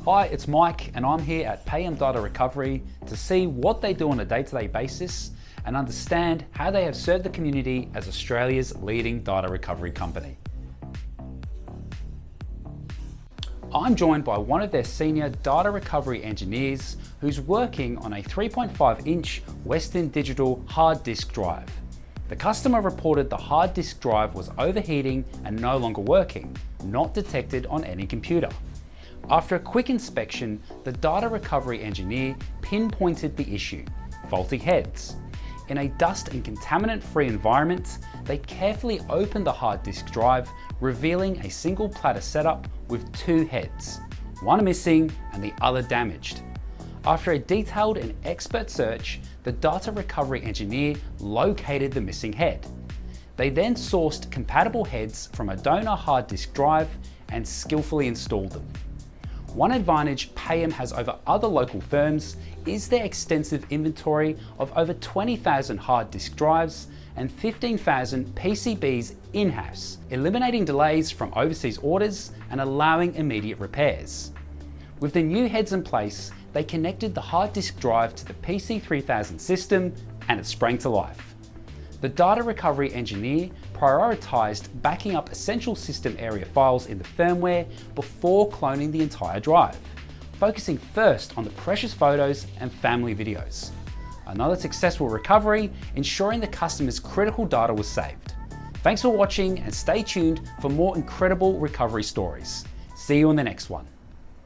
Hi, it's Mike and I'm here at Payam Data Recovery to see what they do on a day-to-day basis and understand how they have served the community as Australia's leading data recovery company. I'm joined by one of their senior data recovery engineers who's working on a 3.5-inch Western Digital hard disk drive. The customer reported the hard disk drive was overheating and no longer working, not detected on any computer. After a quick inspection, the data recovery engineer pinpointed the issue: faulty heads. In a dust and contaminant-free environment, they carefully opened the hard disk drive, revealing a single platter setup with two heads, one missing and the other damaged. After a detailed and expert search, the data recovery engineer located the missing head. They then sourced compatible heads from a donor hard disk drive and skillfully installed them. One advantage Payam has over other local firms is their extensive inventory of over 20,000 hard disk drives and 15,000 PCBs in-house, eliminating delays from overseas orders and allowing immediate repairs. With the new heads in place, they connected the hard disk drive to the PC3000 system and it sprang to life. The data recovery engineer prioritized backing up essential system area files in the firmware before cloning the entire drive, focusing first on the precious photos and family videos. Another successful recovery, ensuring the customer's critical data was saved. Thanks for watching and stay tuned for more incredible recovery stories. See you on the next one.